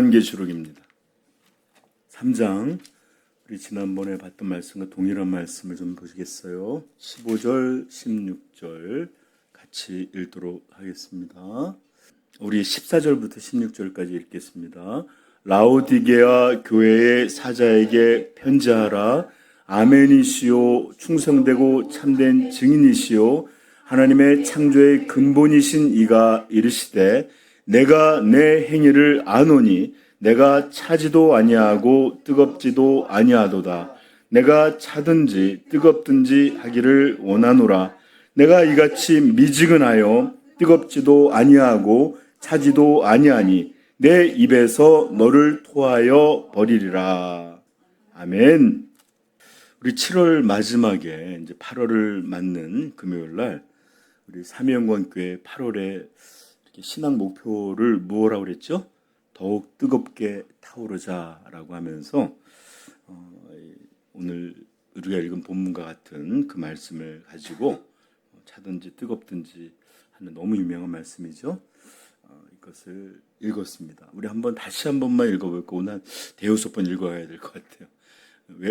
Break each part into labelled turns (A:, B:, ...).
A: 요한계시록입니다. 3장, 우리 지난번에 봤던 말씀과 동일한 말씀을 좀 보시겠어요? 15절, 16절 같이 읽도록 하겠습니다. 우리 14절부터 16절까지 읽겠습니다. 라오디게아 교회의 사자에게 편지하라. 아멘이시오, 충성되고 참된 증인이시오, 하나님의 창조의 근본이신 이가 이르시되 내가 내 행위를 아노니 내가 차지도 아니하고 뜨겁지도 아니하도다. 내가 차든지 뜨겁든지 하기를 원하노라. 내가 이같이 미지근하여 뜨겁지도 아니하고 차지도 아니하니 내 입에서 너를 토하여 버리리라. 아멘. 우리 7월 마지막에 이제 8월을 맞는 금요일 날 우리 사미영광교회 8월에 이렇게 신앙 목표를 무엇라고 그랬죠? 더욱 뜨겁게 타오르자라고 하면서 오늘 우리가 읽은 본문과 같은 그 말씀을 가지고 차든지 뜨겁든지 하는 너무 유명한 말씀이죠. 이것을 읽었습니다. 우리 다시 한 번만 읽어볼까? 오늘 한 대여섯 번 읽어야 될 것 같아요.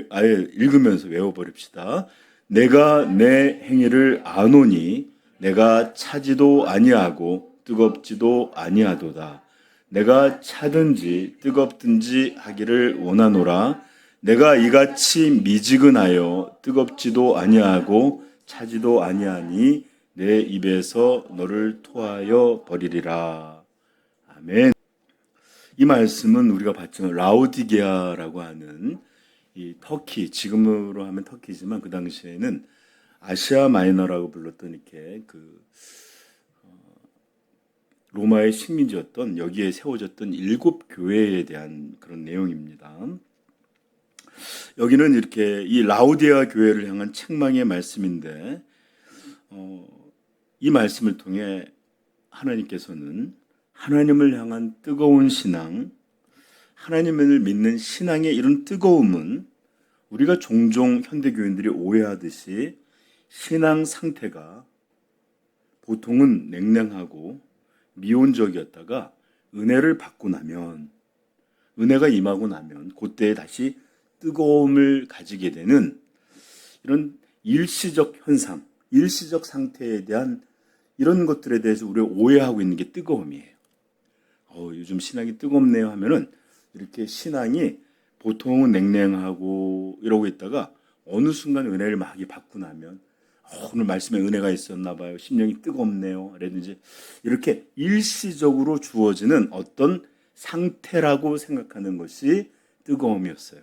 A: 아예 읽으면서 외워버립시다. 내가 내 행위를 아노니 내가 차지도 아니하고 뜨겁지도 아니하도다. 내가 차든지 뜨겁든지 하기를 원하노라. 내가 이같이 미지근하여 뜨겁지도 아니하고 차지도 아니하니 내 입에서 너를 토하여 버리리라. 아멘. 이 말씀은 우리가 봤지만 라오디게아라고 하는 이 터키, 지금으로 하면 터키지만 그 당시에는 아시아 마이너라고 불렀던 이렇게 로마의 식민지였던 여기에 세워졌던 7교회에 대한 그런 내용입니다. 여기는 이렇게 이 라오디게아 교회를 향한 책망의 말씀인데 이 말씀을 통해 하나님께서는 하나님을 향한 뜨거운 신앙, 하나님을 믿는 신앙의 이런 뜨거움은 우리가 종종 현대교인들이 오해하듯이 신앙 상태가 보통은 냉랭하고 미온적이었다가 은혜를 받고 나면, 은혜가 임하고 나면 그때 다시 뜨거움을 가지게 되는 이런 일시적 현상, 일시적 상태에 대한 이런 것들에 대해서 우리가 오해하고 있는 게 뜨거움이에요. 요즘 신앙이 뜨겁네요 하면은 이렇게 신앙이 보통은 냉랭하고 이러고 있다가 어느 순간 은혜를 막 받고 나면 오늘 말씀에 은혜가 있었나 봐요. 심령이 뜨겁네요. 라든지 이렇게 일시적으로 주어지는 어떤 상태라고 생각하는 것이 뜨거움이었어요.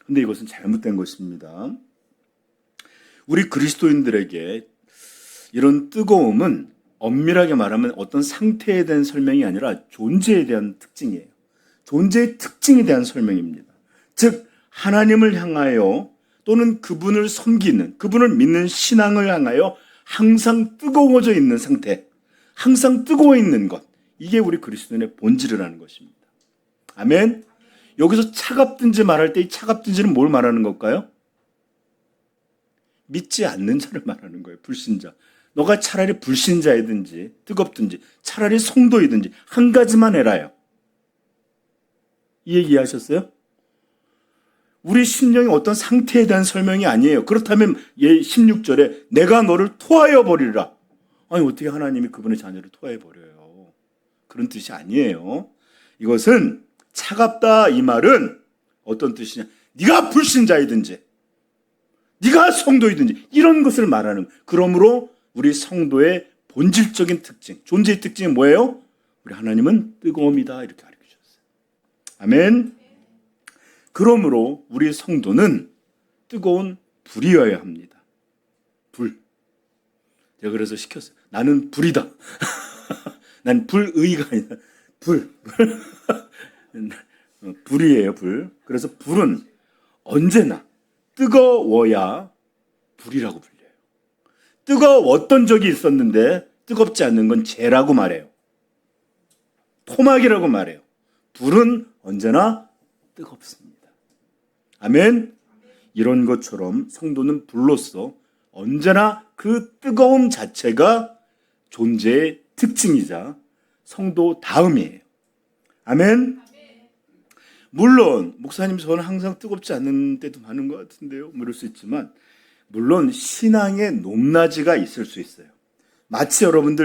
A: 근데 이것은 잘못된 것입니다. 우리 그리스도인들에게 이런 뜨거움은 엄밀하게 말하면 어떤 상태에 대한 설명이 아니라 존재에 대한 특징이에요. 존재의 특징에 대한 설명입니다. 즉 하나님을 향하여 또는 그분을 섬기는, 그분을 믿는 신앙을 향하여 항상 뜨거워져 있는 상태, 항상 뜨거워 있는 것, 이게 우리 그리스도인의 본질이라는 것입니다. 아멘. 여기서 차갑든지 말할 때 이 차갑든지는 뭘 말하는 걸까요? 믿지 않는 자를 말하는 거예요. 불신자. 너가 차라리 불신자이든지 뜨겁든지 차라리 성도이든지 한 가지만 해라요. 이 얘기 이해하셨어요? 우리 심령이 어떤 상태에 대한 설명이 아니에요. 그렇다면 16절에 내가 너를 토하여 버리리라. 아니 어떻게 하나님이 그분의 자녀를 토하여 버려요? 그런 뜻이 아니에요. 이것은 차갑다 이 말은 어떤 뜻이냐? 네가 불신자이든지 네가 성도이든지 이런 것을 말하는 거예요. 그러므로 우리 성도의 본질적인 특징, 존재의 특징이 뭐예요? 우리 하나님은 뜨거움이다 이렇게 가르쳐주셨어요. 아멘. 그러므로 우리 성도는 뜨거운 불이어야 합니다. 불. 제가 그래서 시켰어요. 나는 불이다. 난 불의가 아니라 불. 불이에요, 불. 그래서 불은 언제나 뜨거워야 불이라고 불려요. 뜨거웠던 적이 있었는데 뜨겁지 않는 건 죄라고 말해요. 토막이라고 말해요. 불은 언제나 뜨겁습니다. 아멘. 이런 것처럼 성도는 불로서 언제나 그 뜨거움 자체가 존재의 특징이자 성도 다음이에요. 아멘. 물론 목사님 저는 항상 뜨겁지 않는 때도 많은 것 같은데요. 뭐 이럴 수 있지만 물론 신앙의 높낮이가 있을 수 있어요. 마치 여러분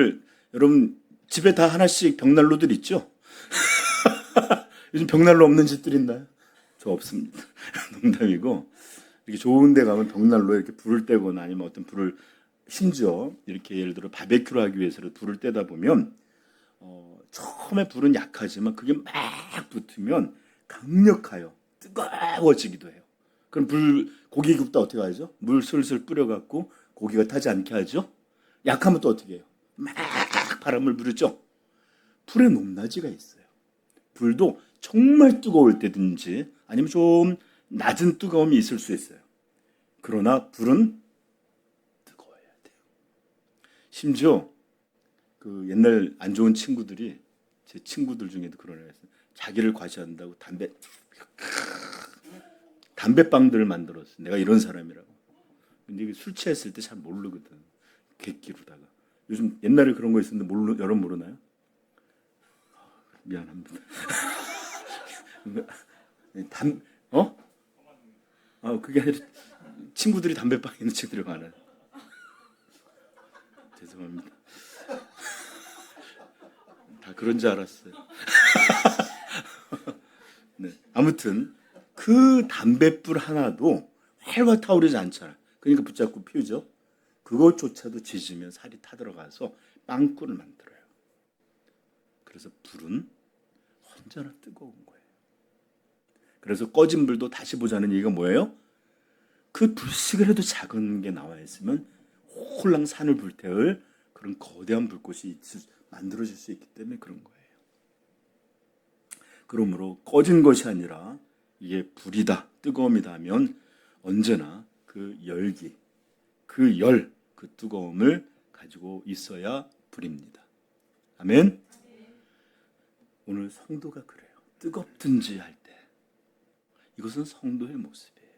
A: 집에 다 하나씩 벽난로들 있죠? 요즘 벽난로 없는 집들 있나요? 저 없습니다. 농담이고 이렇게 좋은 데 가면 벽난로에 이렇게 불을 떼거나 아니면 어떤 불을 심지어 이렇게 예를 들어 바베큐를 하기 위해서 불을 떼다 보면 처음에 불은 약하지만 그게 막 붙으면 강력하여 뜨거워지기도 해요. 그럼 고기 굽다 어떻게 하죠? 물 슬슬 뿌려갖고 고기가 타지 않게 하죠. 약하면 또 어떻게 해요? 막 바람을 부르죠. 불의 높낮이가 있어요. 불도 정말 뜨거울 때든지 아니면 좀 낮은 뜨거움이 있을 수 있어요. 그러나 불은 뜨거워야 돼요. 심지어 그 옛날 안 좋은 친구들이 제 친구들 중에도 그런 애가 있어요. 자기를 과시한다고 담배빵들을 만들었어. 내가 이런 사람이라고. 근데 술 취했을 때 잘 모르거든. 객기로다가. 요즘 옛날에 그런 거 있었는데 여러분 모르나요? 미안합니다. 그게 아니라 친구들이 담배빵 있는 친구들이 많아요. 죄송합니다. 다 그런 줄 알았어요. 네. 아무튼 그 담뱃불 하나도 활활 타오르지 않잖아. 그러니까 붙잡고 피우죠. 그것조차도 지지면 살이 타들어가서 빵꾸를 만들어요. 그래서 불은 언제나 뜨거운 거예요. 그래서 꺼진 불도 다시 보자는 얘기가 뭐예요? 그 불씨를 해도 작은 게 나와 있으면 홀랑 산을 불태울 그런 거대한 불꽃이 만들어질 수 있기 때문에 그런 거예요. 그러므로 꺼진 것이 아니라 이게 불이다, 뜨거움이다 하면 언제나 그 열기, 그 열, 그 뜨거움을 가지고 있어야 불입니다. 아멘? 오늘 성도가 그래요. 뜨겁든지 할 때. 이것은 성도의 모습이에요.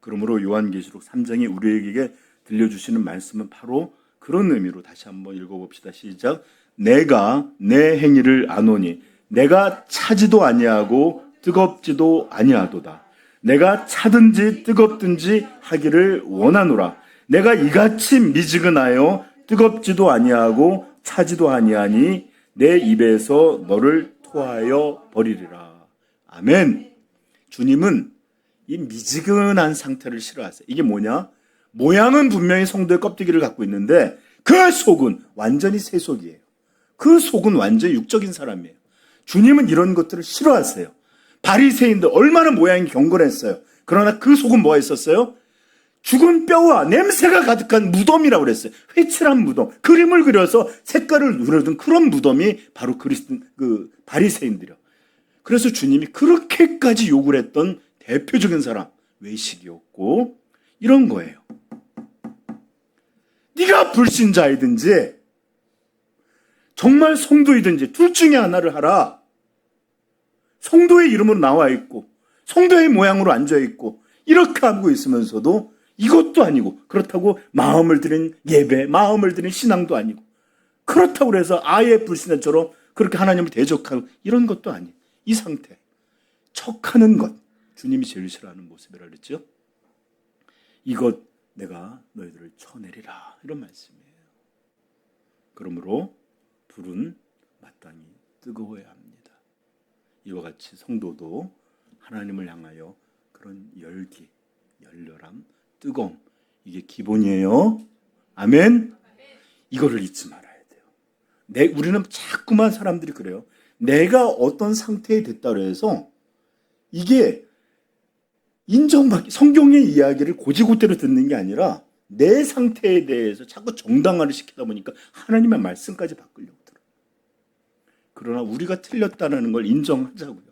A: 그러므로 요한계시록 3장이 우리에게 들려주시는 말씀은 바로 그런 의미로 다시 한번 읽어봅시다. 시작. 내가 내 행위를 아노니 내가 차지도 아니하고 뜨겁지도 아니하도다. 내가 차든지 뜨겁든지 하기를 원하노라. 내가 이같이 미지근하여 뜨겁지도 아니하고 차지도 아니하니 내 입에서 너를 토하여 버리리라. 아멘. 주님은 이 미지근한 상태를 싫어하세요. 이게 뭐냐? 모양은 분명히 성도의 껍데기를 갖고 있는데 그 속은 완전히 새 속이에요. 그 속은 완전히 육적인 사람이에요. 주님은 이런 것들을 싫어하세요. 바리새인들 얼마나 모양이 경건했어요. 그러나 그 속은 뭐가 있었어요? 죽은 뼈와 냄새가 가득한 무덤이라고 그랬어요. 회칠한 무덤, 그림을 그려서 색깔을 누르던 그런 무덤이 바로 바리새인들이요. 그래서 주님이 그렇게까지 욕을 했던 대표적인 사람, 외식이었고 이런 거예요. 네가 불신자이든지 정말 성도이든지 둘 중에 하나를 하라. 성도의 이름으로 나와 있고 성도의 모양으로 앉아 있고 이렇게 하고 있으면서도 이것도 아니고 그렇다고 마음을 들인 예배, 마음을 들인 신앙도 아니고 그렇다고 해서 아예 불신자처럼 그렇게 하나님을 대적하고 이런 것도 아니에요. 이 상태, 척하는 것, 주님이 제일 싫어하는 모습이라 그랬죠. 이것 내가 너희들을 쳐내리라 이런 말씀이에요. 그러므로 불은 마땅히 뜨거워야 합니다. 이와 같이 성도도 하나님을 향하여 그런 열기, 열렬함, 뜨거움 이게 기본이에요. 아멘. 이거를 잊지 말아야 돼요. 우리는 자꾸만 사람들이 그래요. 내가 어떤 상태에 됐다고 해서 이게 인정받기, 성경의 이야기를 고지고대로 듣는 게 아니라 내 상태에 대해서 자꾸 정당화를 시키다 보니까 하나님의 말씀까지 바꾸려고 들어요. 그러나 우리가 틀렸다는 걸 인정하자고요.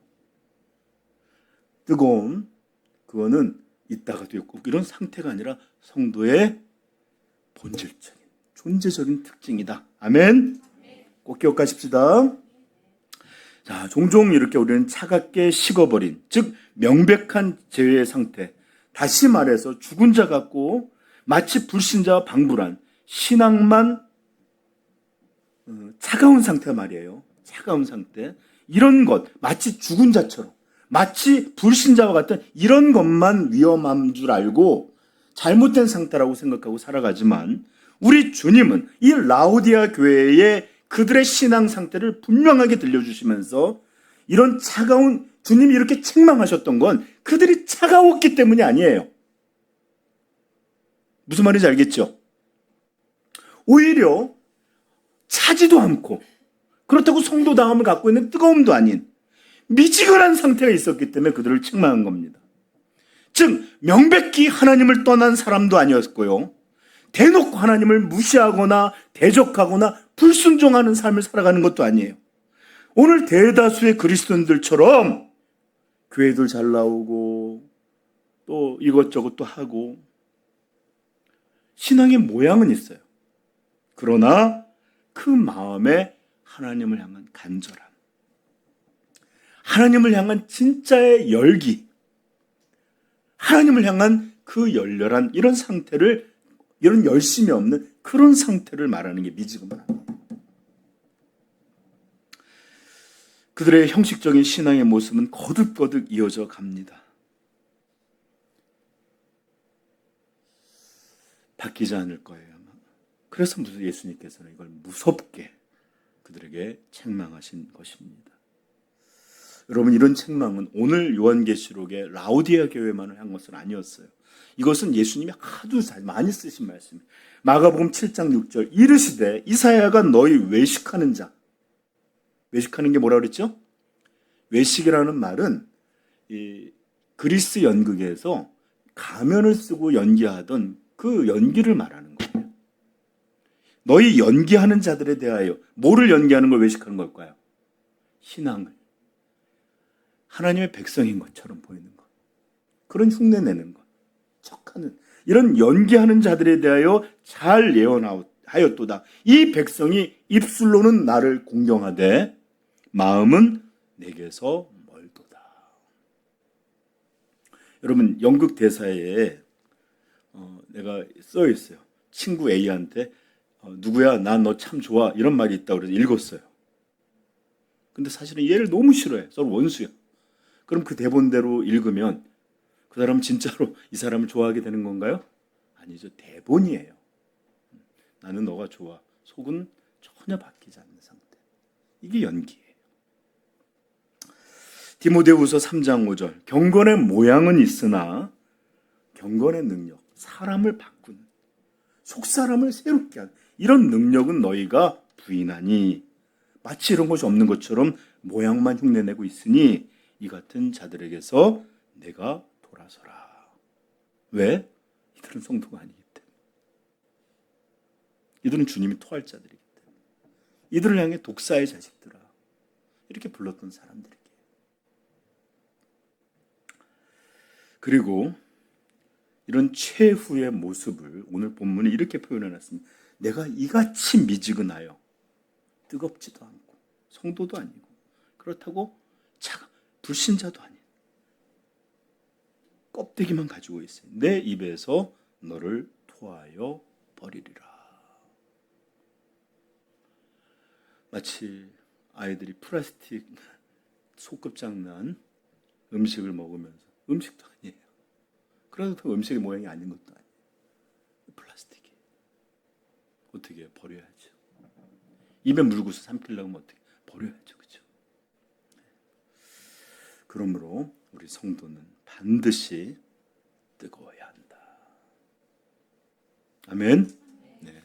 A: 뜨거움, 그거는 있다가도 있고 이런 상태가 아니라 성도의 본질적인, 존재적인 특징이다. 아멘. 꼭 기억하십시다. 자, 종종 이렇게 우리는 차갑게 식어버린, 즉 명백한 죄의 상태, 다시 말해서 죽은 자 같고 마치 불신자와 방불한 신앙만 차가운 상태 말이에요. 차가운 상태. 이런 것, 마치 죽은 자처럼, 마치 불신자와 같은 이런 것만 위험한 줄 알고 잘못된 상태라고 생각하고 살아가지만 우리 주님은 이 라오디아 교회의 그들의 신앙 상태를 분명하게 들려주시면서 이런 차가운, 주님이 이렇게 책망하셨던 건 그들이 차가웠기 때문이 아니에요. 무슨 말인지 알겠죠? 오히려 차지도 않고 그렇다고 성도당함을 갖고 있는 뜨거움도 아닌 미지근한 상태가 있었기 때문에 그들을 책망한 겁니다. 즉 명백히 하나님을 떠난 사람도 아니었고요, 대놓고 하나님을 무시하거나 대적하거나 불순종하는 삶을 살아가는 것도 아니에요. 오늘 대다수의 그리스도인들처럼 교회들 잘 나오고 또 이것저것 또 하고 신앙의 모양은 있어요. 그러나 그 마음에 하나님을 향한 간절함, 하나님을 향한 진짜의 열기, 하나님을 향한 그 열렬한 이런 상태를, 이런 열심이 없는 그런 상태를 말하는 게 미지근함입니다. 그들의 형식적인 신앙의 모습은 거듭거듭 이어져 갑니다. 바뀌지 않을 거예요, 아마. 그래서 예수님께서는 이걸 무섭게 그들에게 책망하신 것입니다. 여러분, 이런 책망은 오늘 요한계시록의 라오디아 교회만을 한 것은 아니었어요. 이것은 예수님이 하도 많이 쓰신 말씀이에요. 마가복음 7장 6절 이르시되 이사야가 너희 외식하는 자, 외식하는 게 뭐라 그랬죠? 외식이라는 말은 이 그리스 연극에서 가면을 쓰고 연기하던 그 연기를 말하는 거예요. 너희 연기하는 자들에 대하여 뭐를 연기하는 걸 외식하는 걸까요? 신앙을. 하나님의 백성인 것처럼 보이는 것. 그런 흉내내는 것. 척하는. 이런 연기하는 자들에 대하여 잘 예언하였도다. 이 백성이 입술로는 나를 공경하되 마음은 내게서 멀도다. 여러분, 연극 대사에 내가 써 있어요. 친구 A한테 누구야, 난 너 참 좋아, 이런 말이 있다고 그래서 읽었어요. 근데 사실은 얘를 너무 싫어해. 서로 원수야. 그럼 그 대본대로 읽으면 그 사람은 진짜로 이 사람을 좋아하게 되는 건가요? 아니죠. 대본이에요. 나는 너가 좋아. 속은 전혀 바뀌지 않는 상태. 이게 연기예요. 디모데후서 3장 5절 경건의 모양은 있으나 경건의 능력, 사람을 바꾸는, 속사람을 새롭게 하는 이런 능력은 너희가 부인하니 마치 이런 것이 없는 것처럼 모양만 흉내내고 있으니 이 같은 자들에게서 내가 돌아서라. 왜? 이들은 성도가 아니기 때문에. 이들은 주님이 토할 자들이기 때문에. 이들을 향해 독사의 자식들아 이렇게 불렀던 사람들이에요. 그리고 이런 최후의 모습을 오늘 본문에 이렇게 표현해놨습니다. 내가 이같이 미지근하여 뜨겁지도 않고 성도도 아니고 그렇다고 불신자도 아닌 껍데기만 가지고 있어요. 내 입에서 너를 토하여 버리리라. 마치 아이들이 플라스틱 소꿉장난 음식을 먹으면서, 음식도 아니에요. 그래도 음식의 모양이 아닌 것도 아니에요. 플라스틱이. 어떻게 버려야죠. 입에 물고서 삼키려고 하면 어떻게 버려야죠. 그렇죠? 그러므로 우리 성도는 반드시 뜨거워야 한다. 아멘. 네.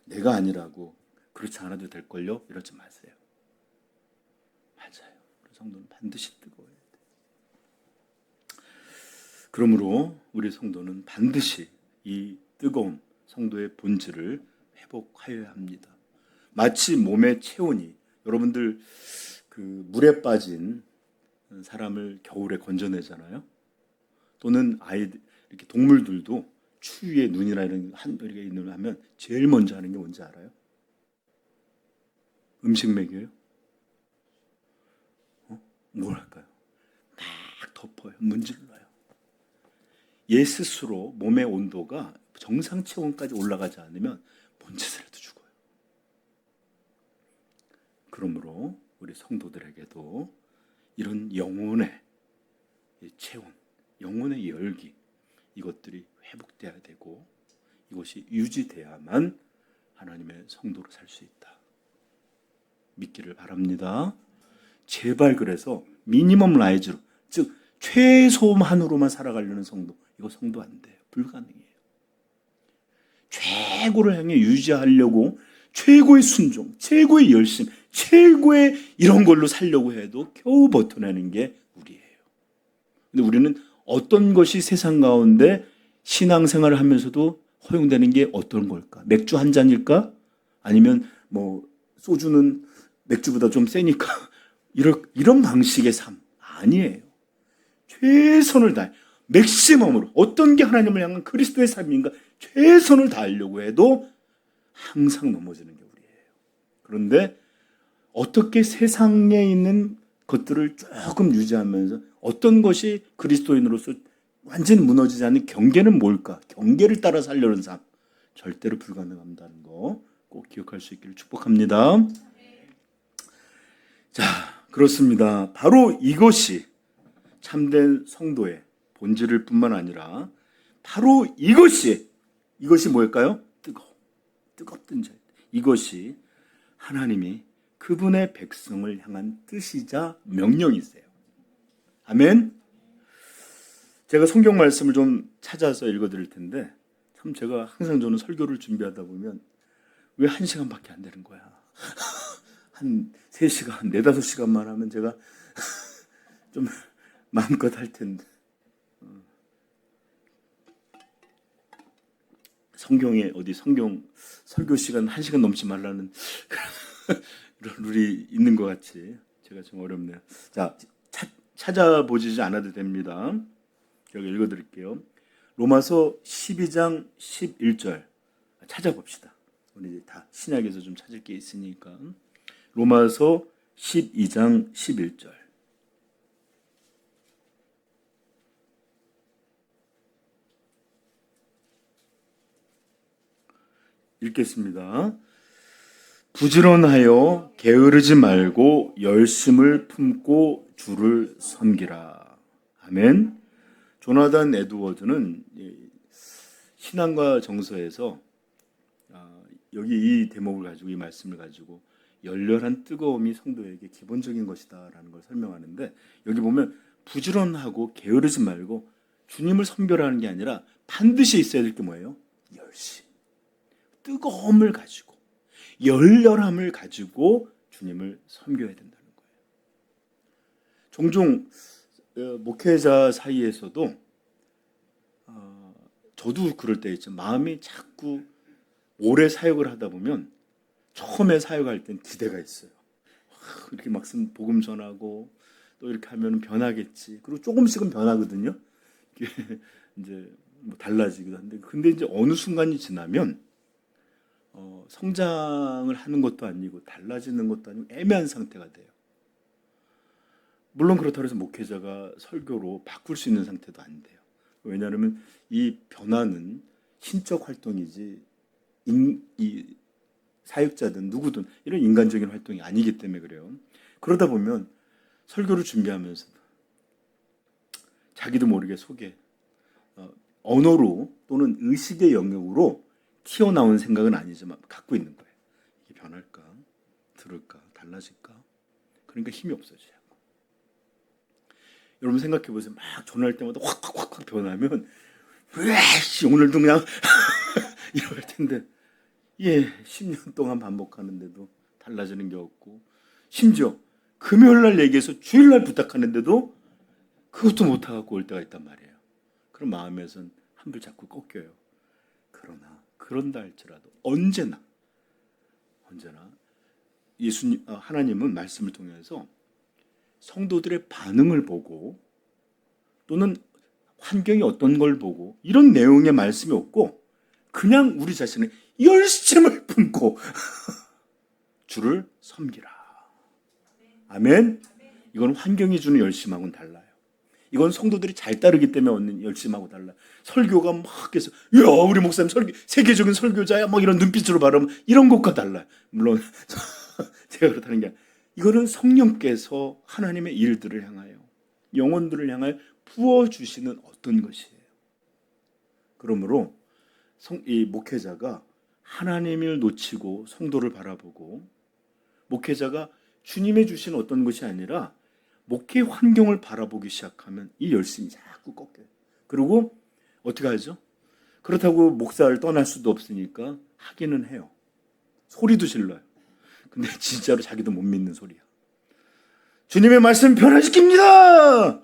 A: 내가 아니라고 그렇지 않아도 될걸요? 이러지 마세요. 맞아요. 우리 성도는 반드시 뜨거워야 돼요. 그러므로 우리 성도는 반드시 이 뜨거운 성도의 본질을 회복하여야 합니다. 마치 몸의 체온이, 여러분들 그 물에 빠진 사람을 겨울에 건져내잖아요. 또는 아이들, 이렇게 동물들도 추위에 눈이나 이런 한벌이가 있는 하면 제일 먼저 하는 게 뭔지 알아요? 음식 먹여요? 뭘 할까요? 막 덮어요. 문질러요. 얘 스스로 몸의 온도가 정상 체온까지 올라가지 않으면 뭔 짓을 해도 죽어요. 그러므로 우리 성도들에게도 이런 영혼의 이 체온, 영혼의 열기, 이것들이 회복돼야 되고 이것이 유지돼야만 하나님의 성도로 살 수 있다. 믿기를 바랍니다. 제발 그래서 미니멈 라이즈로, 즉 최소한으로만 살아가려는 성도, 이거 성도 안 돼요. 불가능해요. 최고를 향해 유지하려고 최고의 순종, 최고의 열심, 최고의 이런 걸로 살려고 해도 겨우 버텨내는 게 우리예요. 근데 우리는 어떤 것이 세상 가운데 신앙생활을 하면서도 허용되는 게 어떤 걸까? 맥주 한 잔일까? 아니면 뭐 소주는 맥주보다 좀 세니까 이런 방식의 삶 아니에요. 최선을 다해 맥시멈으로 어떤 게 하나님을 향한 그리스도의 삶인가 최선을 다하려고 해도 항상 넘어지는 게 우리예요. 그런데 어떻게 세상에 있는 것들을 조금 유지하면서 어떤 것이 그리스도인으로서 완전히 무너지지 않는 경계는 뭘까? 경계를 따라 살려는 삶 절대로 불가능한다는 거 꼭 기억할 수 있기를 축복합니다. 자, 그렇습니다. 바로 이것이 참된 성도의 본질일 뿐만 아니라 바로 이것이 뭘까요? 뜨겁던 자. 이것이 하나님이 그분의 백성을 향한 뜻이자 명령이세요. 아멘. 제가 성경 말씀을 좀 찾아서 읽어드릴 텐데 참 제가 항상 저는 설교를 준비하다 보면 왜 1시간밖에 안 되는 거야. 한 3시간, 4, 5시간만 하면 제가 좀 마음껏 할 텐데. 성경에 어디 성경 설교 시간 1시간 넘지 말라는 그런 룰이 있는 것 같이 제가 좀 어렵네요. 자, 찾아보지 않아도 됩니다. 제가 읽어드릴게요. 로마서 12장 11절 찾아봅시다. 우리 다 신약에서 좀 찾을 게 있으니까. 로마서 12장 11절. 읽겠습니다. 부지런하여 게으르지 말고 열심을 품고 주를 섬기라. 아멘. 조나단 에드워드는 신앙과 정서에서 여기 이 대목을 가지고 이 말씀을 가지고 열렬한 뜨거움이 성도에게 기본적인 것이다라는 걸 설명하는데 여기 보면 부지런하고 게으르지 말고 주님을 섬겨라는 게 아니라 반드시 있어야 될 게 뭐예요? 열심. 뜨거움을 가지고 열렬함을 가지고 주님을 섬겨야 된다는 거예요. 종종 목회자 사이에서도 저도 그럴 때 있죠. 마음이 자꾸 오래 사역을 하다 보면 처음에 사역할 땐 기대가 있어요. 이렇게 막 복음 전하고 또 이렇게 하면 변하겠지. 그리고 조금씩은 변하거든요. 이제 뭐 달라지기도 한데 근데 이제 어느 순간이 지나면 성장을 하는 것도 아니고 달라지는 것도 아니고 애매한 상태가 돼요. 물론 그렇다고 해서 목회자가 설교로 바꿀 수 있는 상태도 안 돼요. 왜냐하면 이 변화는 신적 활동이지 이 사역자든 누구든 이런 인간적인 활동이 아니기 때문에 그래요. 그러다 보면 설교를 준비하면서도 자기도 모르게 속에 언어로 또는 의식의 영역으로 튀어나온 생각은 아니지만 갖고 있는 거예요. 이게 변할까? 들을까? 달라질까? 그러니까 힘이 없어져요. 여러분 생각해 보세요. 막 전화할 때마다 확 변하면 으이씨 오늘도 그냥 이럴 텐데 10년 동안 반복하는데도 달라지는 게 없고 심지어 금요일날 얘기해서 주일날 부탁하는데도 그것도 못하고 올 때가 있단 말이에요. 그럼 마음에선 한불 자꾸 꺾여요. 그러나 그런다 할지라도 언제나 예수님 하나님은 말씀을 통해서 성도들의 반응을 보고 또는 환경이 어떤 걸 보고 이런 내용의 말씀이 없고 그냥 우리 자신의 열심을 품고 주를 섬기라. 아멘. 이건 환경이 주는 열심하고는 달라요. 이건 성도들이 잘 따르기 때문에 얻는 열심하고 달라요. 설교가 막 해서 야 우리 목사님 세계적인 설교자야 막 이런 눈빛으로 바라보면 이런 것과 달라요. 물론 제가 그렇다는 게 아니라 이거는 성령께서 하나님의 일들을 향하여 영혼들을 향하여 부어주시는 어떤 것이에요. 그러므로 이 목회자가 하나님을 놓치고 성도를 바라보고, 목회자가 주님의 주신 어떤 것이 아니라 목회 환경을 바라보기 시작하면 이 열심이 자꾸 꺾여요. 그리고 어떻게 하죠? 그렇다고 목사를 떠날 수도 없으니까 하기는 해요. 소리도 질러요. 근데 진짜로 자기도 못 믿는 소리야. 주님의 말씀 변화시킵니다.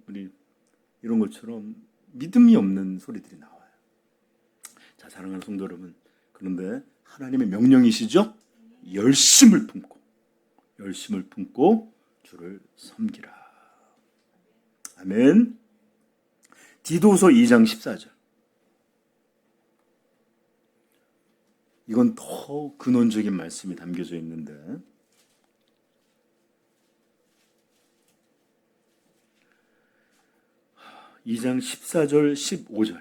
A: 우리 이런 것처럼 믿음이 없는 소리들이 나와요. 자, 사랑하는 성도 여러분, 그런데 하나님의 명령이시죠? 열심을 품고 주를 섬기라. 아멘. 디도서 2장 14절. 이건 더 근원적인 말씀이 담겨져 있는데, 2장 14절 15절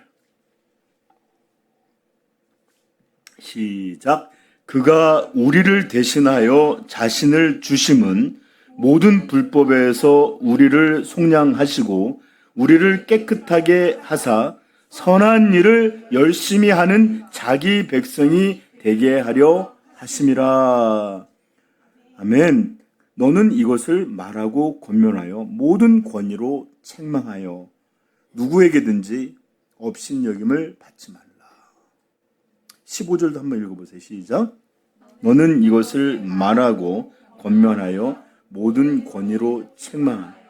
A: 시작. 그가 우리를 대신하여 자신을 주심은 모든 불법에서 우리를 속량하시고 우리를 깨끗하게 하사 선한 일을 열심히 하는 자기 백성이 되게 하려 하심이라. 아멘. 너는 이것을 말하고 권면하여 모든 권위로 책망하여 누구에게든지 업신여김을 받지 말라. 15절도 한번 읽어보세요. 시작. 너는 이것을 말하고 권면하여 모든 권위로 책망하여.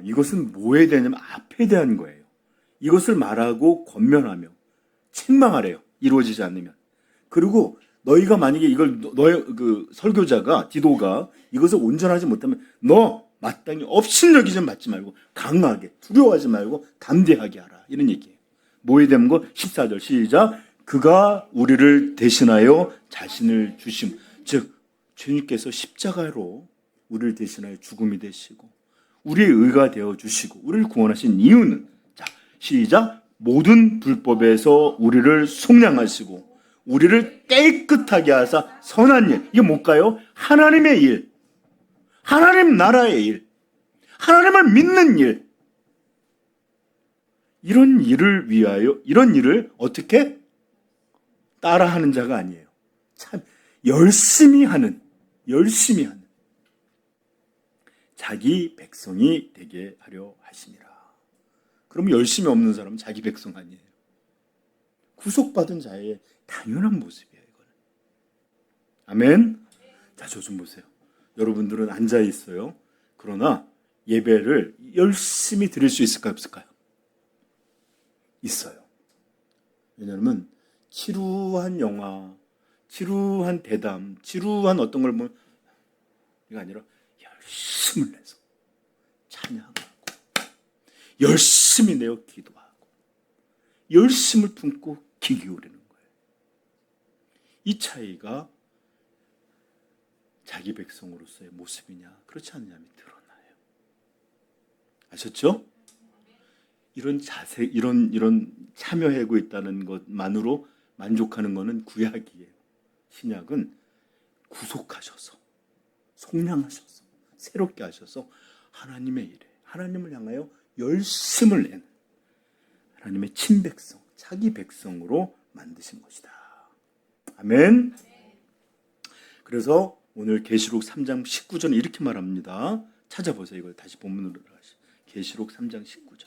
A: 이것은 뭐에 대하냐면 앞에 대한 거예요. 이것을 말하고 권면하며 책망하래요. 이루어지지 않으면. 그리고 너희가 만약에 이걸 너의 그 설교자가 디도가 이것을 온전하지 못하면 너 마땅히 업신여기지 받지 말고 강하게 두려워하지 말고 담대하게 하라. 이런 얘기예요. 뭐에 대한 거? 14절 시작. 그가 우리를 대신하여 자신을 주심. 즉 주님께서 십자가로 우리를 대신하여 죽음이 되시고 우리의 의가 되어 주시고 우리를 구원하신 이유는, 자 시작. 모든 불법에서 우리를 속량하시고 우리를 깨끗하게 하사 선한 일. 이게 뭘까요? 하나님의 일, 하나님 나라의 일, 하나님을 믿는 일. 이런 일을 위하여, 이런 일을 어떻게 따라하는 자가 아니에요. 참 열심히 하는 자기 백성이 되게 하려 하심이라. 그럼 열심히 없는 사람은 자기 백성 아니에요. 구속받은 자의 당연한 모습이에요. 이거는. 아멘. 자, 저 좀 보세요. 여러분들은 앉아 있어요. 그러나 예배를 열심히 드릴 수 있을까요, 없을까요? 있어요. 왜냐하면 지루한 영화, 지루한 대담, 지루한 어떤 걸 보면 이게 아니라 열심을 내서 찬양하고 열심히 내어 기도하고 열심을 품고 귀 기울이는 거예요. 이 차이가 자기 백성으로서의 모습이냐 그렇지 않느냐면 드러나요. 아셨죠? 이런 자세, 이런 참여하고 있다는 것만으로 만족하는 것은 구약이에요. 신약은 구속하셔서 속량하셔서 새롭게 하셔서 하나님의 일에 하나님을 향하여 열심을 내는 하나님의 친백성, 자기 백성으로 만드신 것이다. 아멘. 그래서 오늘 계시록 3장 19절은 이렇게 말합니다. 찾아보세요. 이걸 다시 본문으로 가시죠. 계시록 3장 19절.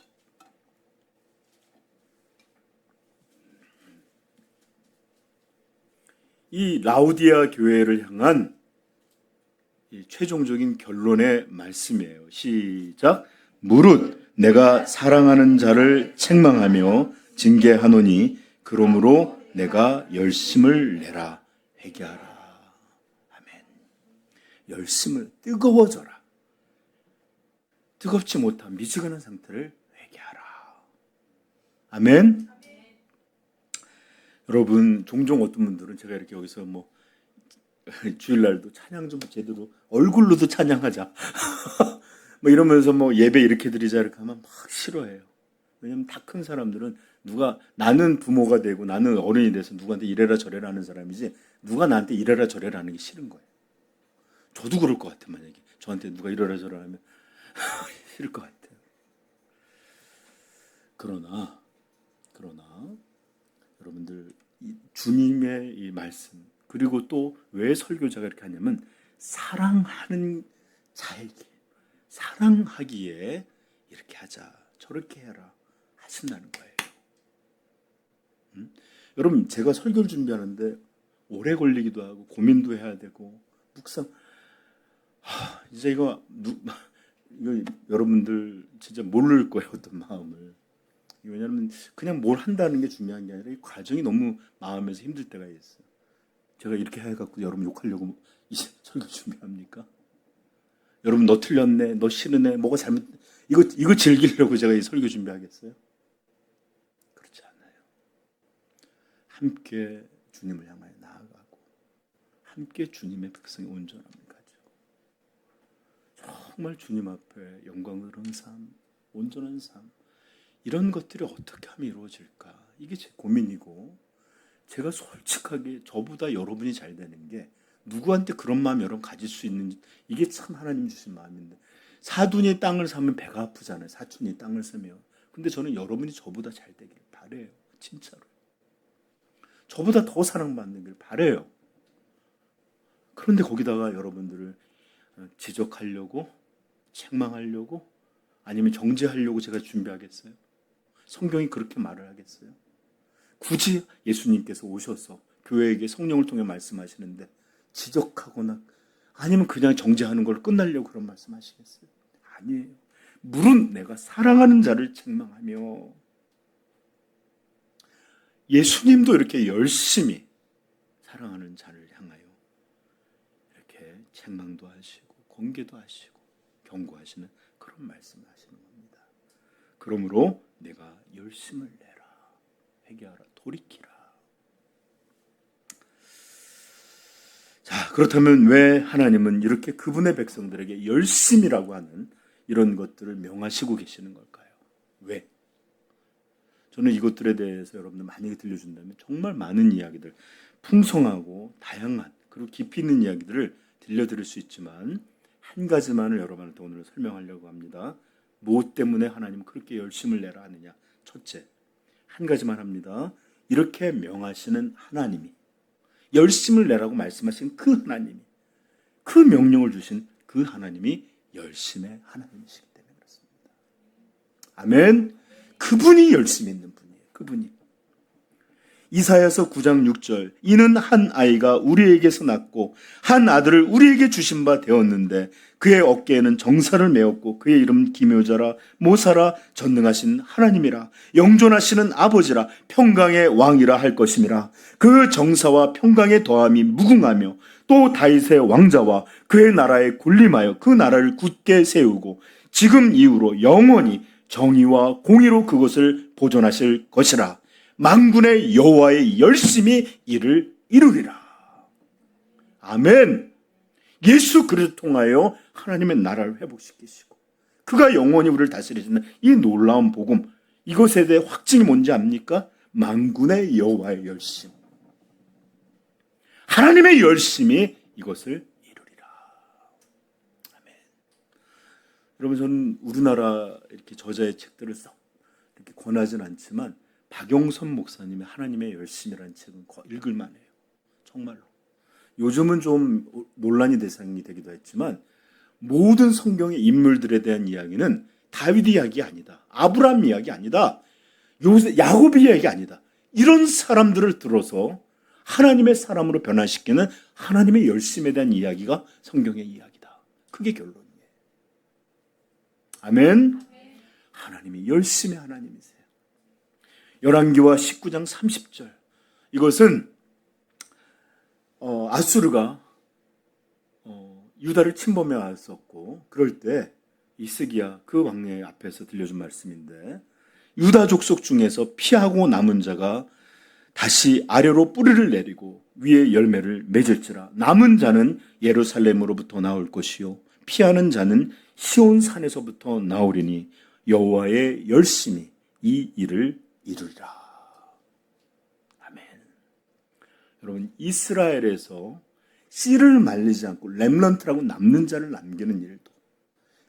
A: 이 라우디아 교회를 향한 이 최종적인 결론의 말씀이에요. 시작. 무릇 내가 사랑하는 자를 책망하며 징계하노니 그러므로 내가 열심을 내라. 회개하라. 아멘. 열심을 뜨거워져라. 뜨겁지 못한 미지근한 상태를 회개하라. 아멘. 여러분, 종종 어떤 분들은 제가 이렇게 여기서 뭐 주일날도 찬양 좀 제대로 얼굴로도 찬양하자 뭐 이러면서 뭐 예배 이렇게 드리자 이렇게 하면 막 싫어해요. 왜냐면 다 큰 사람들은 누가 나는 부모가 되고 나는 어른이 돼서 누구한테 이래라 저래라 하는 사람이지 누가 나한테 이래라 저래라 하는 게 싫은 거예요. 저도 그럴 것 같아요. 만약에 저한테 누가 이러라 저러라 하면 싫을 것 같아요. 그러나 여러분들 주님의 이 말씀, 그리고 또 왜 설교자가 이렇게 하냐면 사랑하는 자에게, 사랑하기에 이렇게 하자, 저렇게 해라 하신다는 거예요. 여러분, 제가 설교를 준비하는데 오래 걸리기도 하고 고민도 해야 되고 묵상, 이제 이거 여러분들 진짜 모를 거예요, 어떤 마음을. 왜냐하면 그냥 뭘 한다는 게 중요한 게 아니라 이 과정이 너무 마음에서 힘들 때가 있어요. 제가 이렇게 해갖고 여러분 욕하려고 이제 설교 준비합니까? 여러분 너 틀렸네, 너 싫으네, 뭐가 잘못, 이거 즐기려고 제가 이 설교 준비하겠어요? 그렇지 않아요. 함께 주님을 향하여 나아가고 함께 주님의 백성의 온전함을 가지고 정말 주님 앞에 영광스러운 삶, 온전한 삶, 이런 것들이 어떻게 하면 이루어질까? 이게 제 고민이고, 제가 솔직하게 저보다 여러분이 잘 되는 게 누구한테 그런 마음 여러분 가질 수 있는지, 이게 참 하나님 주신 마음인데, 사돈이 땅을 사면 배가 아프잖아요. 사촌이 땅을 사면. 근데 저는 여러분이 저보다 잘 되길 바래요. 진짜로. 저보다 더 사랑받는 길 바래요. 그런데 거기다가 여러분들을 지적하려고, 책망하려고, 아니면 정죄하려고 제가 준비하겠어요? 성경이 그렇게 말을 하겠어요? 굳이 예수님께서 오셔서 교회에게 성령을 통해 말씀하시는데 지적하거나 아니면 그냥 정죄하는 걸 끝나려고 그런 말씀하시겠어요? 아니에요. 물은 내가 사랑하는 자를 책망하며, 예수님도 이렇게 열심히 사랑하는 자를 향하여 이렇게 책망도 하시고 권계도 하시고 경고하시는 그런 말씀을 하시는 겁니다. 그러므로 내가 열심을 내라, 회개하라, 돌이키라. 자, 그렇다면 왜 하나님은 이렇게 그분의 백성들에게 열심이라고 하는 이런 것들을 명하시고 계시는 걸까요? 왜? 저는 이것들에 대해서 여러분들 만약에 들려준다면 정말 많은 이야기들, 풍성하고 다양한 그리고 깊이 있는 이야기들을 들려드릴 수 있지만 한 가지만을 여러분한테 오늘 설명하려고 합니다. 무엇 때문에 하나님은 그렇게 열심을 내라 하느냐? 첫째, 한 가지만 합니다. 이렇게 명하시는 하나님이, 열심을 내라고 말씀하신 그 하나님이, 그 명령을 주신 그 하나님이 열심의 하나님이시기 때문에 그렇습니다. 아멘. 그분이 열심히 있는 분이에요. 그분이. 이사야서 9장 6절, 이는 한 아이가 우리에게서 낳고 한 아들을 우리에게 주신 바 되었는데 그의 어깨에는 정사를 메었고 그의 이름 기묘자라 모사라 전능하신 하나님이라 영존하시는 아버지라 평강의 왕이라 할 것임이라. 그 정사와 평강의 더함이 무궁하며 또 다윗의 왕자와 그의 나라에 군림하여 그 나라를 굳게 세우고 지금 이후로 영원히 정의와 공의로 그것을 보존하실 것이라. 만군의 여호와의 열심히 이를 이루리라. 아멘. 예수 그리스도를 통하여 하나님의 나라를 회복시키시고 그가 영원히 우리를 다스리시는 이 놀라운 복음, 이것에 대해 확증이 뭔지 압니까? 만군의 여호와의 열심, 하나님의 열심이 이것을 이루리라. 아멘. 여러분, 저는 우리나라 이렇게 저자의 책들을 썩 이렇게 권하진 않지만 박용선 목사님의 하나님의 열심이라는 책은 읽을만해요. 정말로. 요즘은 좀 논란이 대상이 되기도 했지만 모든 성경의 인물들에 대한 이야기는 다윗 이야기 아니다, 아브라함 이야기 아니다, 야곱 이야기 아니다. 이런 사람들을 들어서 하나님의 사람으로 변화시키는 하나님의 열심에 대한 이야기가 성경의 이야기다. 그게 결론이에요. 아멘. 하나님이 열심의 하나님이세요. 열왕기와 19장 30절, 이것은 아수르가 유다를 침범해 왔었고 그럴 때 히스기야 그 왕의 앞에서 들려준 말씀인데, 유다 족속 중에서 피하고 남은 자가 다시 아래로 뿌리를 내리고 위에 열매를 맺을지라. 남은 자는 예루살렘으로부터 나올 것이요 피하는 자는 시온 산에서부터 나오리니 여호와의 열심이 이 일을 이루리라. 아멘. 여러분, 이스라엘에서 씨를 말리지 않고 렘넌트라고 남는 자를 남기는 일도,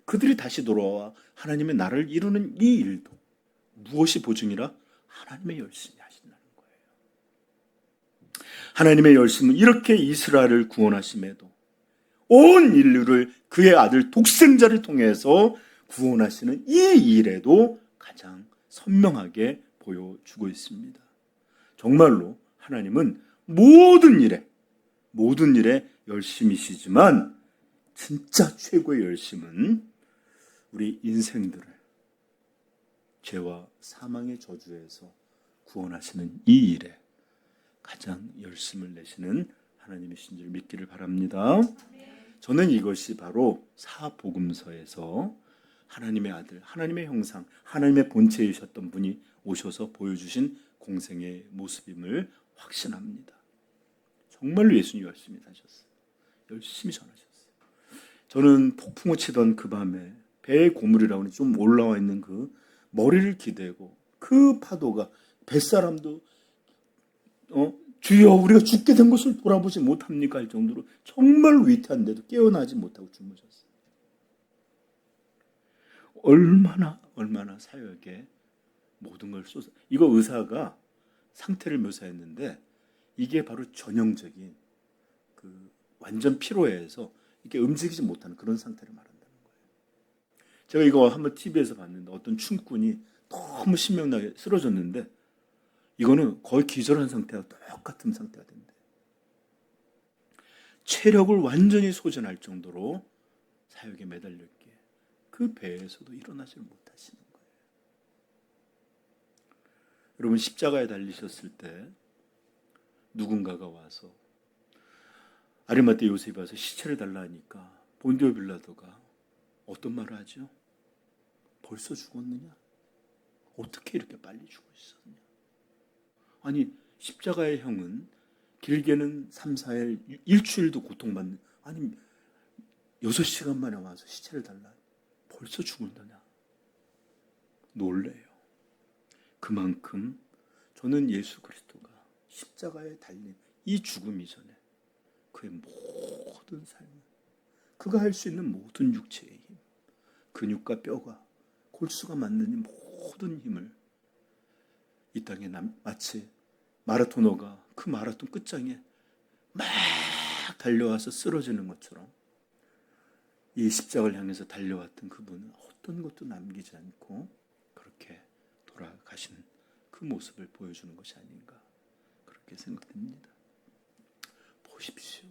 A: 그들이 다시 돌아와 하나님의 나라를 이루는 이 일도 무엇이 보증이라? 하나님의 열심이 하신다는 거예요. 하나님의 열심은 이렇게 이스라엘을 구원하심에도 온 인류를 그의 아들 독생자를 통해서 구원하시는 이 일에도 가장 선명하게 보여주고 있습니다. 정말로 하나님은 모든 일에 열심이시지만 진짜 최고의 열심은 우리 인생들을 죄와 사망의 저주에서 구원하시는 이 일에 가장 열심을 내시는 하나님이신 줄 믿기를 바랍니다. 저는 이것이 바로 사복음서에서 하나님의 아들, 하나님의 형상, 하나님의 본체이셨던 분이 오셔서 보여주신 공생의 모습임을 확신합니다. 정말로 예수님이 열심히 사셨어요. 열심히 전하셨어요. 저는 폭풍우 치던 그 밤에 배에 고물이라고 좀 올라와 있는 그 머리를 기대고 그 파도가 뱃사람도 주여 우리가 죽게 된 것을 돌아보지 못합니까? 할 정도로 정말 위태한데도 깨어나지 못하고 주무셨어요. 얼마나 사역에 모든 걸 쏟아. 이거 의사가 상태를 묘사했는데 이게 바로 전형적인 그 완전 피로해서 이렇게 움직이지 못하는 그런 상태를 말한다는 거예요. 제가 이거 한번 TV에서 봤는데 어떤 춤꾼이 너무 신명나게 쓰러졌는데 이거는 거의 기절한 상태와 똑같은 상태가 된대. 체력을 완전히 소진할 정도로 사역에 매달렸기에 그 배에서도 일어나지를 못하시는 거예요. 여러분 십자가에 달리셨을 때 누군가가 와서 아리마대 요셉이 와서 시체를 달라 하니까 본디오 빌라도가 어떤 말을 하죠? 벌써 죽었느냐? 어떻게 이렇게 빨리 죽어 있었느냐? 아니 십자가의 형은 길게는 3, 4일, 일주일도 고통받는, 아니 6시간 만에 와서 시체를 달라 벌써 죽는다냐? 놀래요. 그만큼 저는 예수 그리스도가 십자가에 달린 이 죽음 이전에 그의 모든 삶, 그가 할 수 있는 모든 육체의 힘, 근육과 뼈가 골수가 맞는 이 모든 힘을 이 땅에 마치 마라토너가 그 마라톤 끝장에 막 달려와서 쓰러지는 것처럼 이 십자가를 향해서 달려왔던 그분은 어떤 것도 남기지 않고 그렇게 돌아가시는 그 모습을 보여주는 것이 아닌가 그렇게 생각됩니다. 보십시오.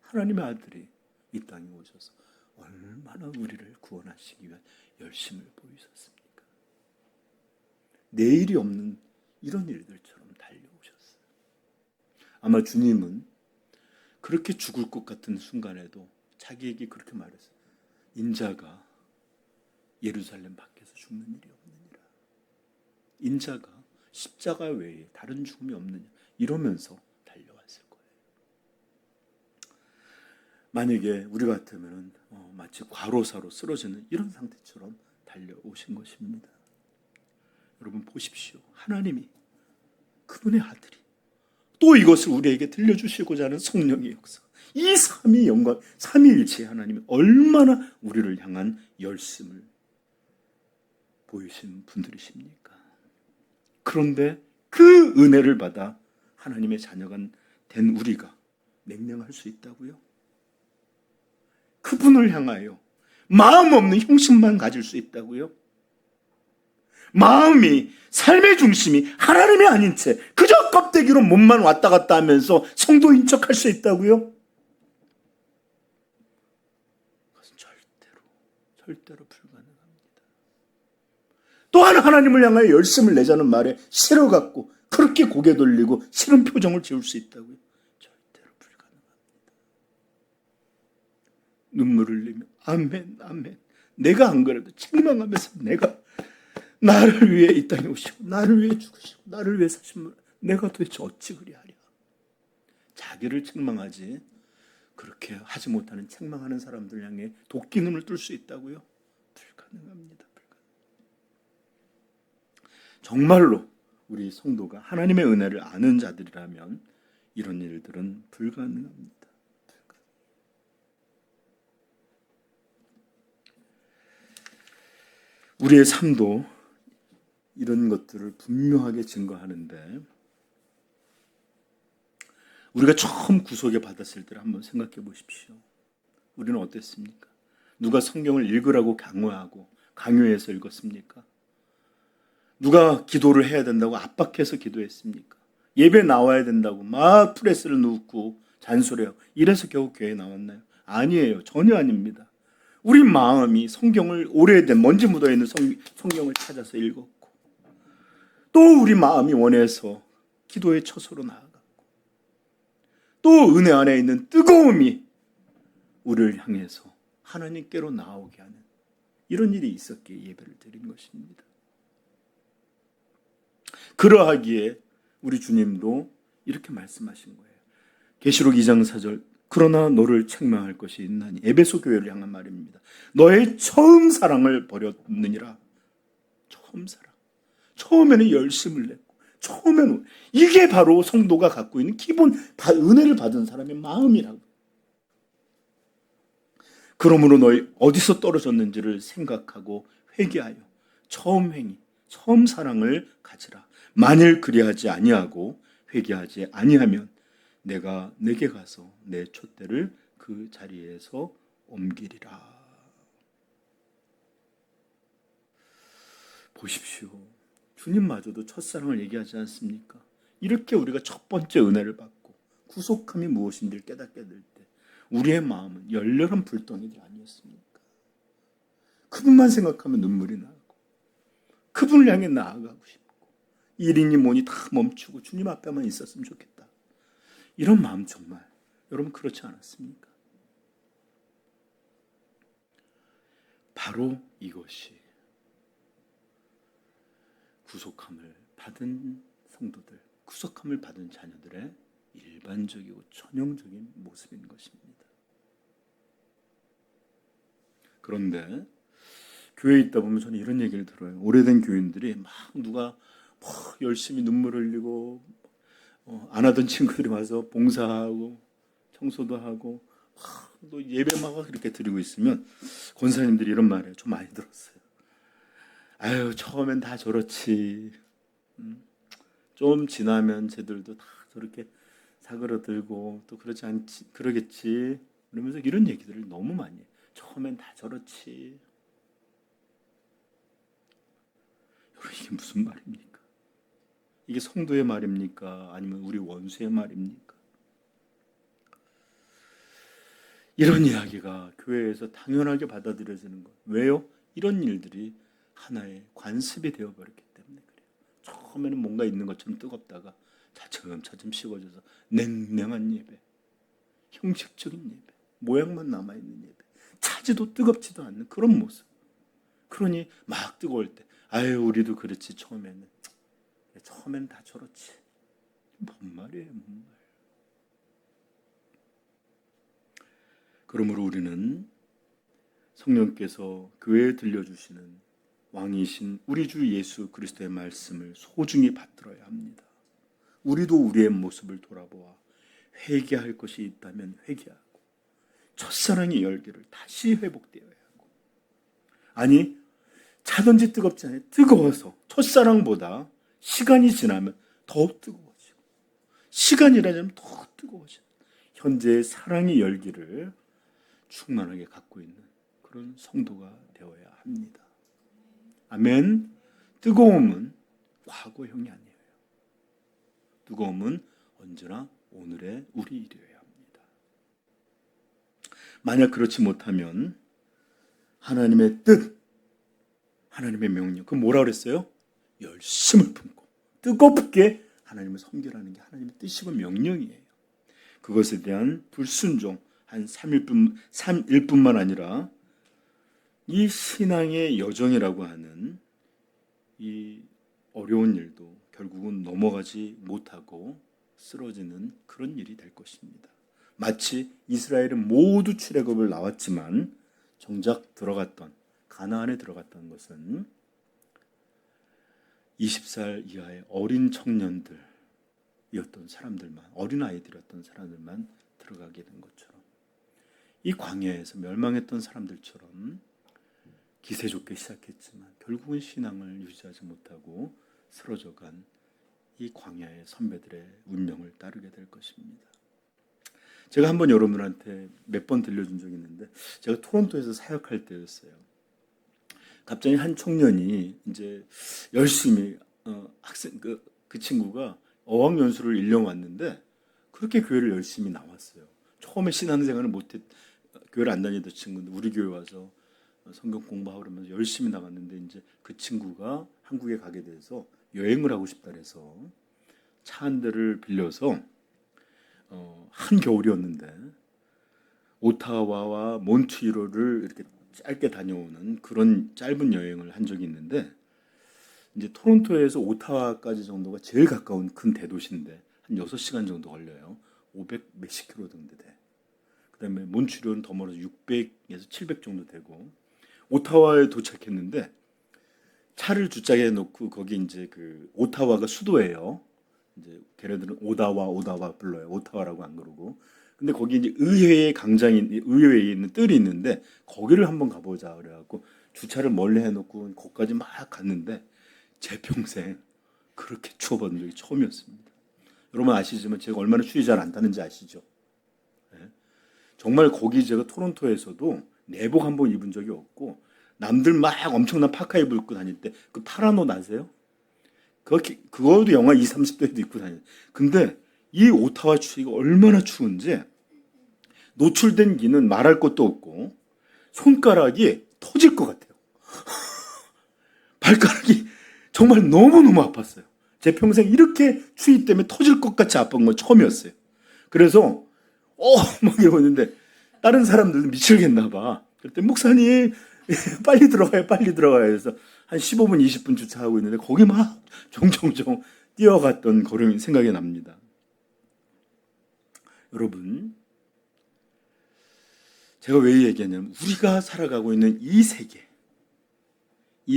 A: 하나님의 아들이 이 땅에 오셔서 얼마나 우리를 구원하시기 위한 열심을 보이셨습니까? 내일이 없는 이런 일들처럼 달려오셨어요. 아마 주님은 그렇게 죽을 것 같은 순간에도 자기에게 그렇게 말했어요. 인자가 예루살렘 밖에서 죽는 일이 없느니라. 인자가 십자가 외에 다른 죽음이 없느냐 이러면서 달려왔을 거예요. 만약에 우리 같으면 마치 과로사로 쓰러지는 이런 상태처럼 달려오신 것입니다. 여러분 보십시오. 하나님이 그분의 아들이 또 이것을 우리에게 들려주시고자 하는 성령의 역사, 이 삼위 영광, 삼위일체 하나님이 얼마나 우리를 향한 열심을 보이신 분들이십니까? 그런데 그 은혜를 받아 하나님의 자녀가 된 우리가 냉랭할 수 있다고요? 그분을 향하여 마음 없는 형식만 가질 수 있다고요? 마음이, 삶의 중심이 하나님이 아닌 채 그저 껍데기로 몸만 왔다 갔다 하면서 성도인 척할 수 있다고요? 그것은 절대로 불가능합니다. 또한 하나님을 향하여 열심을 내자는 말에 싫어갖고 그렇게 고개 돌리고 싫은 표정을 지을 수 있다고요? 절대로 불가능합니다. 눈물을 흘리며 아멘. 내가 안 그래도 책망하면서 내가 나를 위해 이 땅에 오시고 나를 위해 죽으시고 나를 위해 사신 분 내가 도대체 어찌 그리하랴. 자기를 책망하지 그렇게 하지 못하는 책망하는 사람들 향해 도끼 눈을 뜰 수 있다고요? 불가능합니다. 정말로 우리 성도가 하나님의 은혜를 아는 자들이라면 이런 일들은 불가능합니다. 우리의 삶도 이런 것들을 분명하게 증거하는데, 우리가 처음 구속에 받았을 때를 한번 생각해 보십시오. 우리는 어땠습니까? 누가 성경을 읽으라고 강요해서 읽었습니까? 누가 기도를 해야 된다고 압박해서 기도했습니까? 예배 나와야 된다고 막 프레스를 눕고 잔소리하고 이래서 겨우 교회에 나왔나요? 아니에요. 전혀 아닙니다. 우리 마음이 성경을, 오래된 먼지 묻어있는 성경을 찾아서 읽었고, 또 우리 마음이 원해서 기도의 처소로 나아갔고, 또 은혜 안에 있는 뜨거움이 우리를 향해서 하나님께로 나오게 하는 이런 일이 있었기에 예배를 드린 것입니다. 그러하기에 우리 주님도 이렇게 말씀하신 거예요. 계시록 2장 4절, 그러나 너를 책망할 것이 있나니, 에베소 교회를 향한 말입니다. 너의 처음 사랑을 버렸느니라. 처음 사랑. 처음에는 열심을 냈고, 처음에는 이게 바로 성도가 갖고 있는 기본 은혜를 받은 사람의 마음이라고. 그러므로 너희 어디서 떨어졌는지를 생각하고 회개하여 처음 행위, 처음 사랑을 가지라. 만일 그리하지 아니하고 회개하지 아니하면 내가 내게 가서 내 촛대를 그 자리에서 옮기리라. 보십시오. 주님마저도 첫사랑을 얘기하지 않습니까? 이렇게 우리가 첫 번째 은혜를 받고 구속함이 무엇인지를 깨닫게 될 때 우리의 마음은 열렬한 불덩이들이 아니었습니까? 그분만 생각하면 눈물이 나고, 그분을 향해 나아가고 싶고, 일이니 뭐니 다 멈추고 주님 앞에만 있었으면 좋겠다. 이런 마음 정말 여러분 그렇지 않았습니까? 바로 이것이 구속함을 받은 성도들, 구속함을 받은 자녀들의 일반적이고 전형적인 모습인 것입니다. 그런데 교회에 있다 보면 저는 이런 얘기를 들어요. 오래된 교인들이 막 누가 열심히 눈물 흘리고 안 하던 친구들이 와서 봉사하고 청소도 하고 또 예배 막 그렇게 드리고 있으면 권사님들이 이런 말을 좀 많이 들었어요. 아유, 처음엔 다 저렇지. 좀 지나면 쟤들도 다 저렇게 사그러들고 또 그렇지 않지, 그러겠지. 그러면서 이런 얘기들을 너무 많이 해요. 처음엔 다 저렇지. 여러분, 이게 무슨 말입니까? 이게 성도의 말입니까? 아니면 우리 원수의 말입니까? 이런 이야기가 교회에서 당연하게 받아들여지는 것. 왜요? 이런 일들이 하나의 관습이 되어버렸기 때문에 그래요. 처음에는 뭔가 있는 것처럼 뜨겁다가 차츰차츰 식어져서 냉랭한 예배, 형식적인 예배, 모양만 남아있는 예배, 차지도 뜨겁지도 않는 그런 모습. 그러니 막 뜨거울 때 아유, 우리도 그렇지. 처음에는 다 저렇지. 뭔 말이에요, 뭔 말. 그러므로 우리는 성령께서 교회에 들려주시는 왕이신 우리 주 예수 그리스도의 말씀을 소중히 받들어야 합니다. 우리도 우리의 모습을 돌아보아 회개할 것이 있다면 회개하고, 첫사랑의 열기를 다시 회복되어야 하고, 아니 차든지 뜨겁지 않아요. 뜨거워서 첫사랑보다 시간이 지나면 더 뜨거워지고, 시간이 지나면 더 뜨거워지고, 현재의 사랑의 열기를 충만하게 갖고 있는 그런 성도가 되어야 합니다. 아멘. 뜨거움은 과거형이 아니에요. 뜨거움은 언제나 오늘의 우리 일이어야 합니다. 만약 그렇지 못하면 하나님의 뜻, 하나님의 명령, 그건 뭐라 그랬어요? 열심을 품고 뜨겁게 하나님을 섬기라는 게 하나님의 뜻이고 명령이에요. 그것에 대한 불순종, 한 3일 뿐만 아니라 이 신앙의 여정이라고 하는 이 어려운 일도 결국은 넘어가지 못하고 쓰러지는 그런 일이 될 것입니다. 마치 이스라엘은 모두 출애굽을 나왔지만 정작 가나안에 들어갔던 것은 20살 이하의 어린 청년들이었던 사람들만, 어린 아이들이었던 사람들만 들어가게 된 것처럼, 이 광야에서 멸망했던 사람들처럼 기세 좋게 시작했지만 결국은 신앙을 유지하지 못하고 쓰러져간 이 광야의 선배들의 운명을 따르게 될 것입니다. 제가 한번 여러분한테 몇 번 들려준 적이 있는데, 제가 토론토에서 사역할 때였어요. 갑자기 한 청년이 이제 열심히 학생 그 친구가 어학연수를 1년 왔는데 그렇게 교회를 열심히 나왔어요. 처음에 신앙생활을 못했, 교회를 안 다니던 친구인데 우리 교회 와서 성경 공부하고 그러면서 열심히 나갔는데, 이제 그 친구가 한국에 가게 돼서 여행을 하고 싶다 그래서 차 한 대를 빌려서 한 겨울이었는데 오타와와 몬트리올을 이렇게 짧게 다녀오는 그런 짧은 여행을 한 적이 있는데, 이제 토론토에서 오타와까지 정도가 제일 가까운 큰 대도시인데 한 6시간 정도 걸려요. 500 몇십 킬로 정도 돼. 그다음에 몬트리올은 더 멀어서 600에서 700 정도 되고, 오타와에 도착했는데 차를 주차해 놓고 거기 이제 그 오타와가 수도예요. 이제 걔네들은 오다와 불러요. 오타와라고 안 그러고. 근데 거기 이제 의회의 의회에 있는 뜰이 있는데 거기를 한번 가보자 그래갖고 주차를 멀리 해놓고 거기까지 막 갔는데 제 평생 그렇게 추워본 적이 처음이었습니다. 여러분 아시지만 제가 얼마나 추위 잘 안 타는지 아시죠? 네. 정말 거기 제가 토론토에서도 내복 한 번 입은 적이 없고, 남들 막 엄청난 파카 입고 다닐 때 그 파란 옷 아세요? 그거도 영하 20, 30도에도 입고 다녀요. 근데 이 오타와 추위가 얼마나 추운지 노출된 기는 말할 것도 없고 손가락이 터질 것 같아요. 발가락이 정말 너무너무 아팠어요. 제 평생 이렇게 추위 때문에 터질 것 같이 아픈 건 처음이었어요. 그래서 막 이러고 있는데 다른 사람들도 미치겠나 봐. 그랬더니 목사님 빨리 들어가요, 빨리 들어가요. 그래서 한 15분, 20분 주차하고 있는데 거기 막 종종종 뛰어갔던 걸음이 생각이 납니다. 여러분, 제가 왜 얘기하냐면 우리가 살아가고 있는 이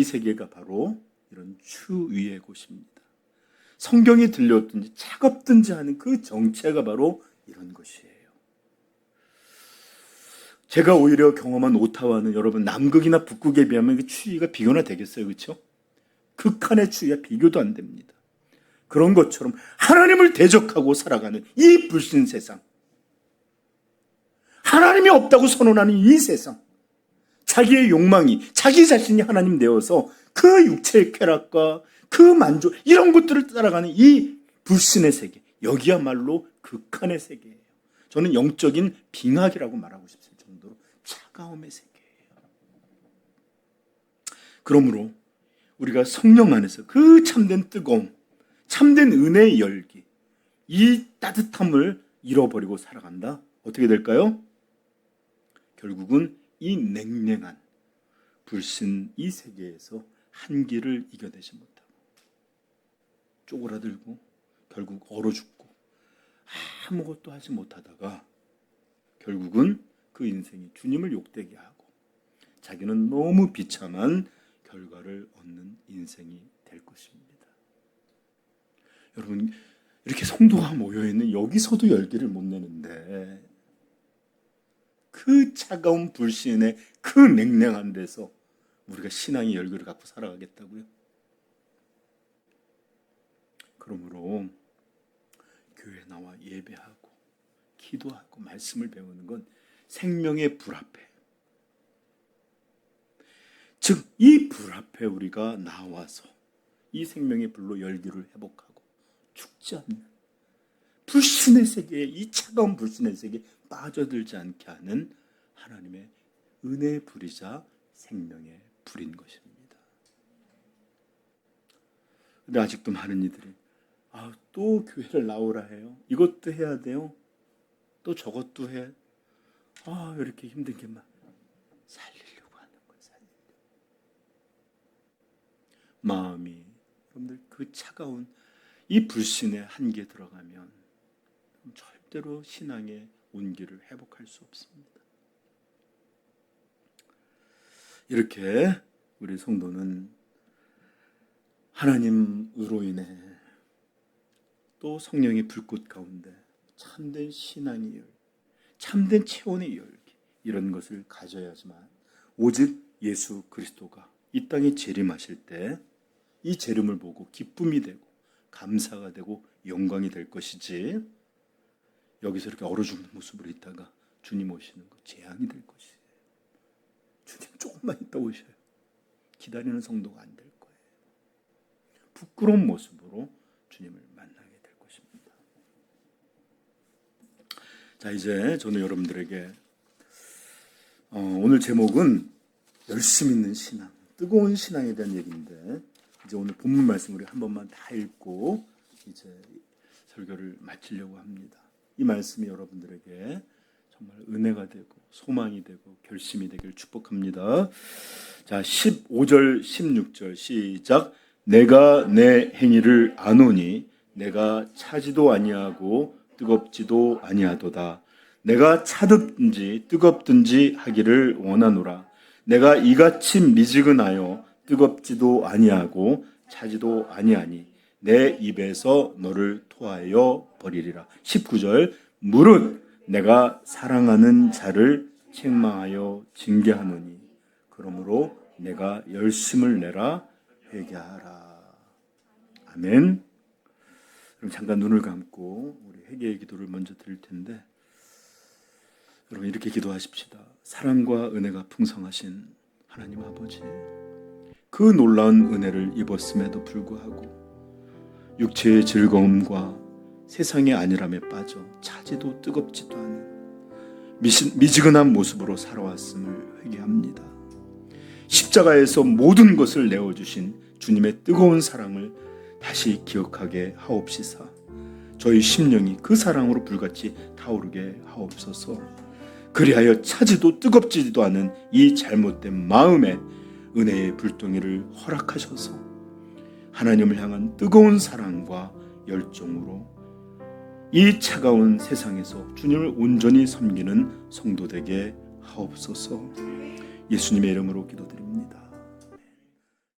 A: 세계가 바로 이런 추위의 곳입니다. 성경이 들려왔든지 차갑든지 하는 그 정체가 바로 이런 것이에요. 제가 오히려 경험한 오타와는 여러분 남극이나 북극에 비하면 그 추위가 비교나 되겠어요, 그렇죠? 극한의 추위가 비교도 안 됩니다. 그런 것처럼 하나님을 대적하고 살아가는 이 불신 세상, 하나님이 없다고 선언하는 이 세상, 자기의 욕망이 자기 자신이 하나님 되어서 그 육체의 쾌락과 그 만족 이런 것들을 따라가는 이 불신의 세계, 여기야말로 극한의 세계예요. 저는 영적인 빙하기라고 말하고 싶을 정도로 차가움의 세계예요. 그러므로 우리가 성령 안에서 그 참된 뜨거움, 참된 은혜의 열기, 이 따뜻함을 잃어버리고 살아간다. 어떻게 될까요? 결국은 이 냉랭한 불신 이 세계에서 한기를 이겨내지 못하고 쪼그라들고 결국 얼어 죽고 아무것도 하지 못하다가 결국은 그 인생이 주님을 욕되게 하고 자기는 너무 비참한 결과를 얻는 인생이 될 것입니다. 여러분, 이렇게 성도가 모여있는 여기서도 열기를 못 내는데 그 차가운 불신의 그 냉랭한 데서 우리가 신앙의 열기를 갖고 살아가겠다고요? 그러므로 교회 나와 예배하고 기도하고 말씀을 배우는 건 생명의 불 앞에, 즉 이 불 앞에 우리가 나와서 이 생명의 불로 열기를 회복하고 죽지 않는 불신의 세계에, 이 차가운 불신의 세계에 빠져들지 않게 하는 하나님의 은혜의 불이자 생명의 불인 것입니다. 근데 아직도 많은 이들이 또 교회를 나오라 해요. 이것도 해야 돼요. 또 저것도 해. 이렇게 힘든 게만 살리려고 하는 거예요. 마음이 여러분들 그 차가운 이 불신의 한계에 들어가면 절대로 신앙의 온기를 회복할 수 없습니다. 이렇게 우리 성도는 하나님으로 인해 또 성령의 불꽃 가운데 참된 신앙의 열기, 참된 체온의 열기 이런 것을 가져야지만 오직 예수 그리스도가 이 땅에 재림하실 때 이 재림을 보고 기쁨이 되고 감사가 되고 영광이 될 것이지, 여기서 이렇게 얼어 죽는 모습으로 있다가 주님 오시는 거 재앙이 될 것이에요. 주님 조금만 있다 오셔요. 기다리는 성도가 안 될 거예요. 부끄러운 모습으로 주님을 만나게 될 것입니다. 자, 이제 저는 여러분들에게 오늘 제목은 열심 있는 신앙, 뜨거운 신앙에 대한 얘기인데, 이제 오늘 본문 말씀 우리 한 번만 다 읽고 이제 설교를 마치려고 합니다. 이 말씀이 여러분들에게 정말 은혜가 되고 소망이 되고 결심이 되길 축복합니다. 자, 15절 16절 시작. 내가 내 행위를 아노니 내가 차지도 아니하고 뜨겁지도 아니하도다. 내가 차든지 뜨겁든지 하기를 원하노라. 내가 이같이 미지근하여 뜨겁지도 아니하고 차지도 아니하니 내 입에서 너를 토하여 버리리라. 19절 물은 내가 사랑하는 자를 책망하여 징계하노니 그러므로 내가 열심을 내라 회개하라. 아멘. 그럼 잠깐 눈을 감고 우리 회개의 기도를 먼저 드릴 텐데, 여러분 이렇게 기도하십시다. 사랑과 은혜가 풍성하신 하나님 아버지, 그 놀라운 은혜를 입었음에도 불구하고 육체의 즐거움과 세상의 안일함에 빠져 차지도 뜨겁지도 않은 미지근한 모습으로 살아왔음을 회개합니다. 십자가에서 모든 것을 내어주신 주님의 뜨거운 사랑을 다시 기억하게 하옵시사. 저희 심령이 그 사랑으로 불같이 타오르게 하옵소서. 그리하여 차지도 뜨겁지도 않은 이 잘못된 마음에 은혜의 불덩이를 허락하셔서 하나님을 향한 뜨거운 사랑과 열정으로 이 차가운 세상에서 주님을 온전히 섬기는 성도 되게 하옵소서. 예수님의 이름으로 기도드립니다.